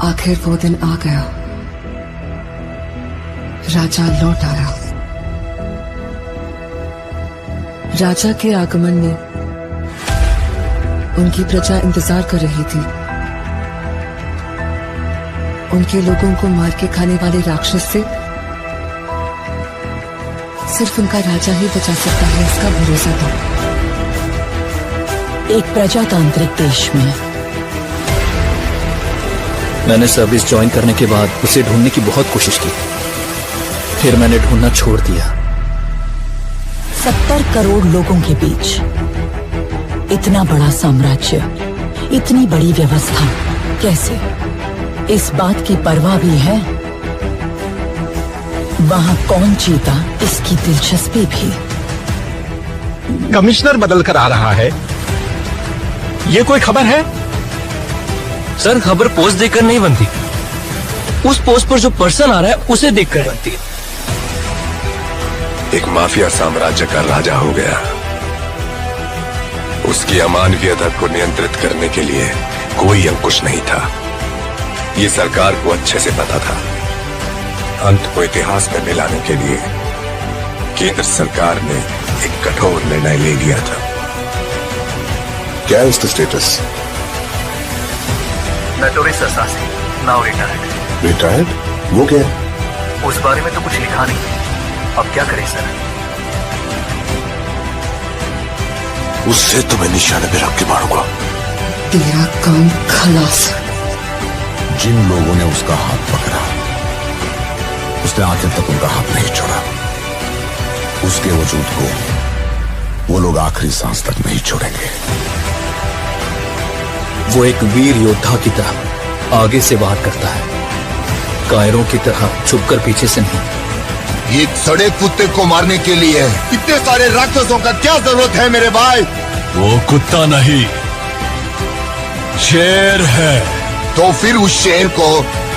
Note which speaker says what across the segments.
Speaker 1: आखिर वो दिन आ गया। राजा लौट आया। राजा के आगमन में उनकी प्रजा इंतजार कर रही थी। उनके लोगों को मार के खाने वाले राक्षस से सिर्फ उनका राजा ही बचा सकता है, इसका भरोसा था।
Speaker 2: एक प्रजातांत्रिक देश में
Speaker 3: मैंने सर्विस ज्वाइन करने के बाद उसे ढूंढने की बहुत कोशिश की, फिर मैंने ढूंढना छोड़ दिया।
Speaker 2: 70 करोड़ लोगों के बीच इतना बड़ा साम्राज्य, इतनी बड़ी व्यवस्था, कैसे? इस बात की परवाह भी है वहां कौन जीता, इसकी दिलचस्पी भी।
Speaker 4: कमिश्नर बदल कर आ रहा है, ये कोई खबर है?
Speaker 5: सर, खबर पोस्ट देखकर नहीं बनती, उस पोस्ट पर जो पर्सन आ रहा है उसे देखकर बनती है।
Speaker 6: एक माफिया साम्राज्य का राजा हो गया। उसकी अमानवीयता को नियंत्रित करने के लिए कोई अंकुश नहीं था। ये सरकार को अच्छे से पता था। अंत को इतिहास में मिलाने के लिए केंद्र सरकार ने एक कठोर निर्णय ले लिया था। क्या है उसका status?
Speaker 7: Notorious assassin, now retired.
Speaker 6: Retired? वो क्या?
Speaker 7: उस बारे में तो कुछ लिखा नहीं। अब क्या करें सर?
Speaker 6: उससे तुम्हें निशाने पे रख के मारूंगा।
Speaker 1: तेरा काम खलास।
Speaker 6: जिन लोगों ने उसका हाथ पकड़ा, उसने आखिर तक उनका हाथ नहीं छोड़ा। उसके वजूद को वो लोग आखिरी सांस तक नहीं छोड़ेंगे।
Speaker 3: वो एक वीर योद्धा की तरह आगे से वार करता है, कायरों की तरह छुपकर पीछे से नहीं।
Speaker 6: एक सड़े कुत्ते को मारने के लिए इतने सारे राक्षसों का क्या जरूरत है मेरे भाई?
Speaker 4: वो कुत्ता नहीं, शेर है।
Speaker 6: तो फिर उस शेर को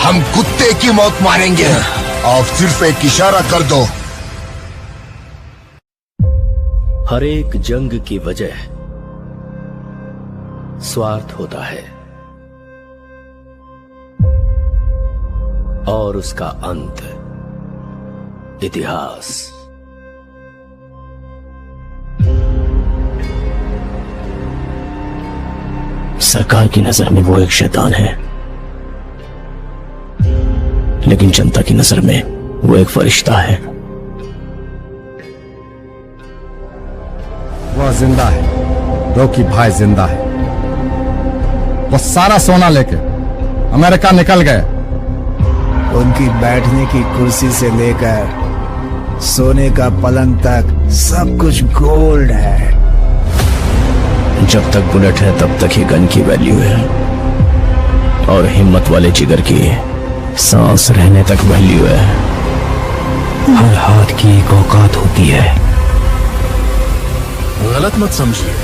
Speaker 6: हम कुत्ते की मौत मारेंगे। आप सिर्फ एक इशारा कर दो।
Speaker 3: हर एक जंग की वजह स्वार्थ होता है और उसका अंत इतिहास। सरकार की नजर में वो एक शैतान है, लेकिन जनता की नजर में वो एक फरिश्ता है।
Speaker 8: वह जिंदा है, रॉकी भाई जिंदा है। वो सारा सोना लेके अमेरिका निकल गए।
Speaker 9: उनकी बैठने की कुर्सी से लेकर सोने का पलंग तक सब कुछ गोल्ड है।
Speaker 3: जब तक बुलेट है तब तक ही गन की वैल्यू है, और हिम्मत वाले जिगर की सांस रहने तक वैल्यू है। हर हाथ की एक औकात होती है।
Speaker 6: गलत मत समझिए,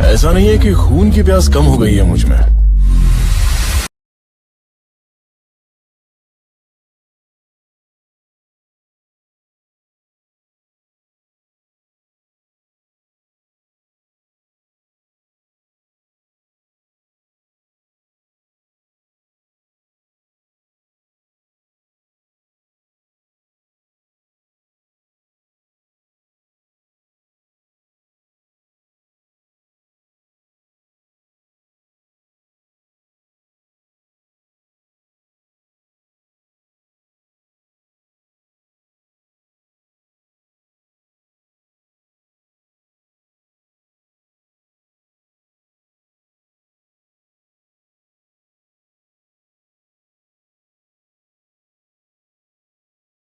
Speaker 6: ऐसा नहीं है कि खून की प्यास कम हो गई है मुझ में।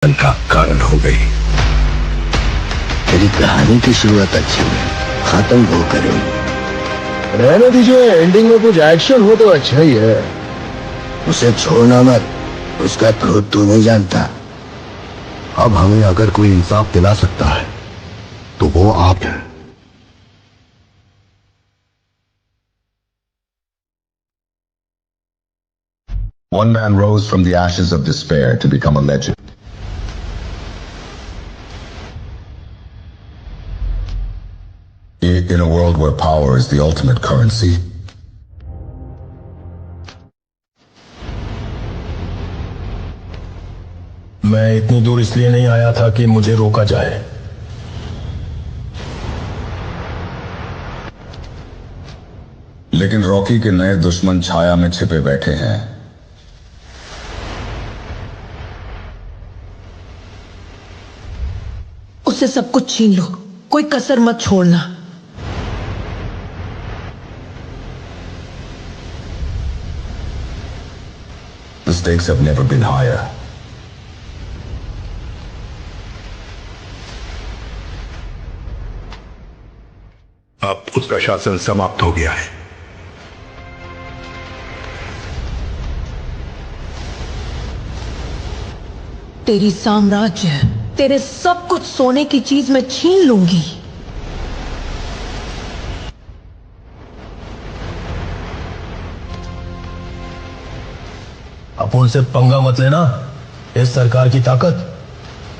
Speaker 6: का कारण हो गई।
Speaker 10: तेरी कहानी की शुरुआत अच्छी है, खत्म वो करो।
Speaker 6: रहने दीजिए, एंडिंग में कुछ एक्शन हो तो अच्छा ही है।
Speaker 10: उसे छोड़ना मत, उसका खुद तू नहीं जानता।
Speaker 6: अब हमें अगर कोई इंसाफ दिला सकता है तो वो आप हैं।
Speaker 11: One man rose from the ashes of despair to become a legend. In a world where power is the ultimate currency,
Speaker 4: मैं इतनी दूर इसलिए नहीं आया था कि मुझे रोका जाए।
Speaker 11: लेकिन रॉकी के नए दुश्मन छाया में छिपे बैठे हैं।
Speaker 2: उससे सब कुछ छीन लो, कोई कसर मत छोड़ना।
Speaker 11: The stakes have never been higher.
Speaker 6: अब उसका शासन समाप्त हो गया है।
Speaker 2: तेरी साम्राज्य, तेरे सब कुछ सोने की चीज मैं छीन लूंगी।
Speaker 4: आप उनसे पंगा मत लेना। इस सरकार की ताकत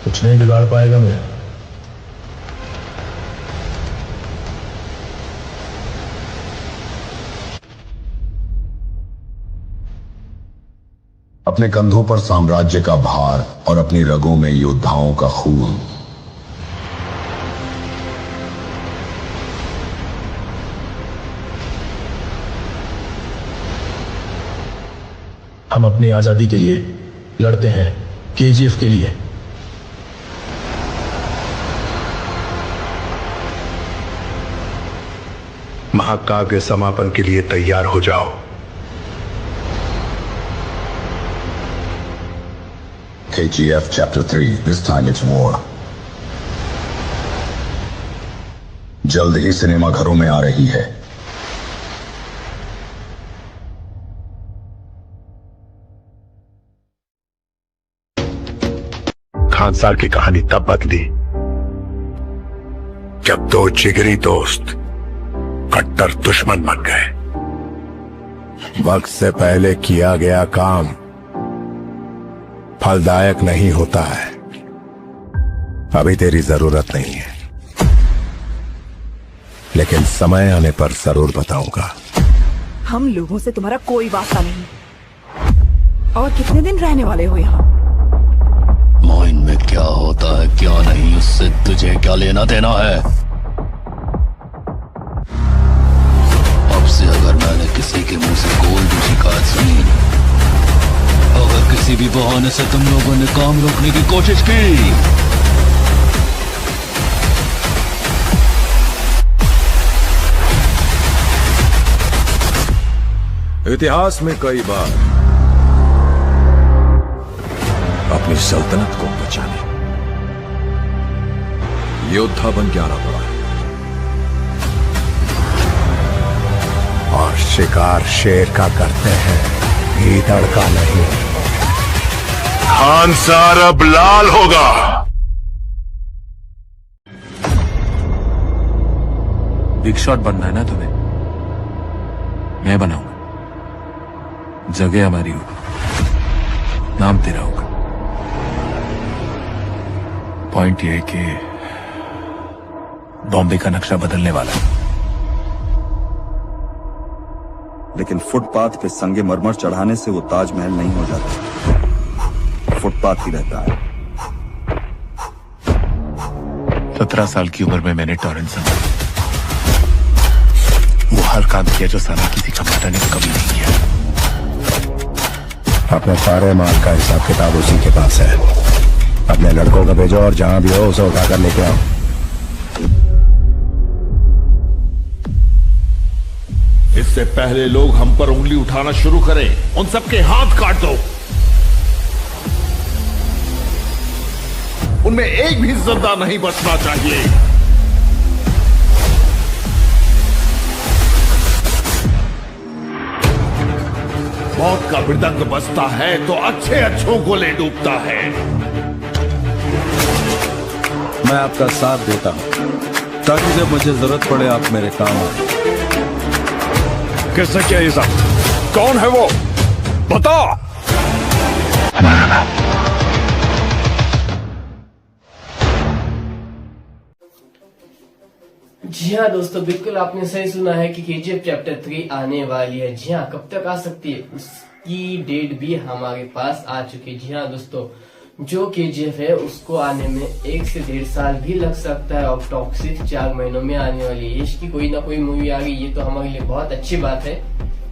Speaker 4: कुछ नहीं बिगाड़ पाएगा मेरा।
Speaker 11: अपने कंधों पर साम्राज्य का भार और अपनी रगों में योद्धाओं का खून।
Speaker 4: हम अपनी आजादी के लिए लड़ते हैं, केजीएफ के लिए।
Speaker 6: महाकाव्य समापन के लिए तैयार हो जाओ।
Speaker 11: KGF Chapter 3, this time it's war. जल्द ही सिनेमा घरों में आ रही है।
Speaker 6: खान साहब की कहानी तब बदली जब दो जिगरी दोस्त कट्टर दुश्मन बन गए।
Speaker 12: वक्त से पहले किया गया काम फलदायक नहीं होता है। अभी तेरी जरूरत नहीं है, लेकिन समय आने पर जरूर बताऊंगा।
Speaker 13: हम लोगों से तुम्हारा कोई वास्ता नहीं। और कितने दिन रहने वाले हो यहाँ?
Speaker 3: माइंड में क्या होता है क्या नहीं, उससे तुझे क्या लेना देना है। अब से अगर मैंने किसी के मुंह से कोई भी शिकायत सुनी, अगर किसी भी बहाने से तुम लोगों ने काम रोकने की कोशिश की,
Speaker 12: इतिहास में कई बार अपनी सल्तनत को बचाने योद्धा बन के आना पड़ा है। और शिकार शेर का करते हैं, गीदड़ का नहीं।
Speaker 6: खान सार अब लाल होगा।
Speaker 14: बिग शॉट बनना है ना तुम्हें, मैं बनाऊंगा। जगह हमारी होगी, नाम तेरा होगा। पॉइंट यह है कि बॉम्बे का नक्शा बदलने वाला है।
Speaker 15: लेकिन फुटपाथ पे संगे मरमर चढ़ाने से वो ताजमहल नहीं हो जाता, फुटपाथ ही रहता है।
Speaker 14: 17 साल की उम्र में मैंने टॉरेंट संभाला। वो हर काम किया जो साला किसी का माता ने कभी नहीं किया।
Speaker 12: अपने सारे माल का हिसाब किताब उसी के पास है। अपने लड़कों को भेजो और जहां भी हो उसे उठाकर लेके आओ।
Speaker 16: इससे पहले लोग हम पर उंगली उठाना शुरू करें, उन सबके हाथ काट दो। उनमें एक भी जिंदा नहीं बचना चाहिए। मौत का मृदंग बजता है तो अच्छे अच्छों को ले डूबता है।
Speaker 17: मैं आपका साथ देता हूं ताकि जब मुझे जरूरत पड़े आप मेरे काम आए।
Speaker 16: किसने किया ये सब? कौन है वो? बता।
Speaker 14: हमारा नाम।
Speaker 18: जी हाँ दोस्तों, बिल्कुल आपने सही सुना है कि केजीएफ चैप्टर 3 आने वाली है। जी हाँ, कब तक आ सकती है उसकी डेट भी हमारे पास आ चुकी है। जी हाँ दोस्तों, जो KGF है उसको आने में 1 से 1.5 साल भी लग सकता है और टॉक्सिक 4 महीनों में आने वाली है। यश की कोई ना कोई मूवी आ गई, ये तो हमारे लिए बहुत अच्छी बात है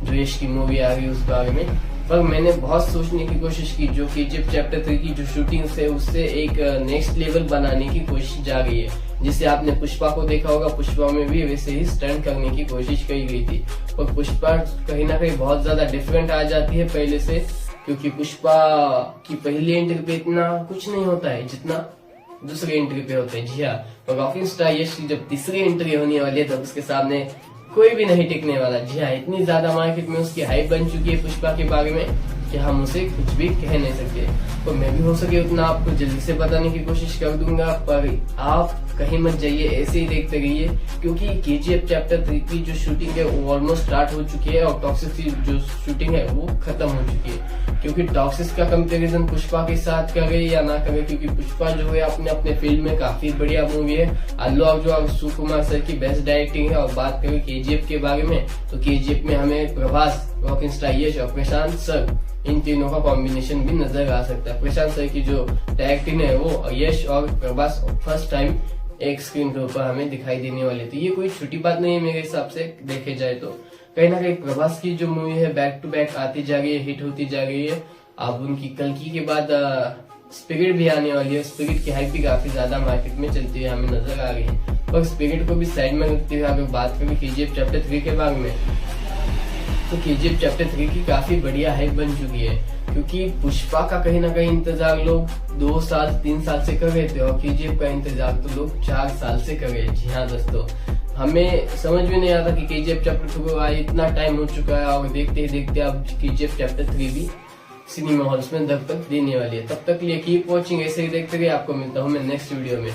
Speaker 18: जो यश की मूवी आ गई उस बारे में। पर मैंने बहुत सोचने की कोशिश की, जो KGF चैप्टर 3 की जो शूटिंग है उससे एक नेक्स्ट लेवल बनाने की कोशिश जा रही है। जिससे आपने पुष्पा को देखा होगा, पुष्पा में भी वैसे ही स्टंट करने की कोशिश की गई थी। और पुष्पा कहीं ना कहीं बहुत ज्यादा डिफरेंट आ जाती है पहले से, क्योंकि पुष्पा की पहली एंट्री पे इतना कुछ नहीं होता है जितना दूसरी एंट्री पे होता है। जी हाँ, और रॉकिंग स्टार यश की जब तीसरी एंट्री होने वाली है तब उसके सामने कोई भी नहीं टिकने वाला। जी हाँ, इतनी ज्यादा मार्केट में उसकी हाइप बन चुकी है पुष्पा के बारे में कि हम उसे कुछ भी कह नहीं सकते। तो मैं भी हो सके उतना आपको जल्दी से बताने की कोशिश कर दूंगा, पर आप कहीं मत जाइए, ऐसे ही देखते रहिए, क्योंकि KGF चैप्टर 3 की जो शूटिंग है वो ऑलमोस्ट स्टार्ट हो चुकी है और टॉक्सिक की जो शूटिंग है वो खत्म हो चुकी है। क्योंकि टॉक्सिक का कंपैरिजन पुष्पा के साथ करे या ना करे, क्योंकि पुष्पा जो है अपने फील्ड में काफी बढ़िया मूवी है। अल्लू अर्जुन और सुकुमार सर की बेस्ट डायरेक्टिंग है। और बात करें KGF के बारे में तो KGF में हमें प्रभास, रॉकिंग स्टार यश और प्रशांत सर, इन तीनों का कॉम्बिनेशन भी नजर आ सकता है। प्रशांत सर की जो डायरेक्टिंग है वो यश और प्रभास फर्स्ट टाइम एक स्क्रीन के ऊपर हमें दिखाई देने वाले। तो ये कोई छोटी बात नहीं है मेरे हिसाब से देखे जाए तो। कहीं ना कहीं प्रभास की जो मूवी है बैक टू बैक आती जा रही है, हिट होती जा रही है। अब उनकी कल्कि के बाद स्पिरिट भी आने वाली है। स्पिरिट की हाइप भी काफी ज्यादा मार्केट में चलती हुई हमें नजर आ रही है। और स्पिरिट को भी साइड में रखते हुए अगर बात करें KGF चैप्टर 3 के बारे में तो KGF चैप्टर 3 की काफी बढ़िया हाइप बन चुकी है, क्योंकि पुष्पा का कहीं ना कहीं इंतजार लोग 2 साल 3 साल से कर रहे थे और KGF का इंतजार तो लोग 4 साल से कर रहे हैं। जी हाँ दोस्तों, हमें समझ में नहीं आता कि KGF चैप्टर 2 को आए इतना टाइम हो चुका है और देखते ही देखते अब KGF चैप्टर 3 भी सिनेमा हॉल्स में दस्तक देने वाली है। तब तक लिए कीप वॉचिंग, ऐसे ही देखते रहिए। आपको मिलता हूँ मैं नेक्स्ट वीडियो में।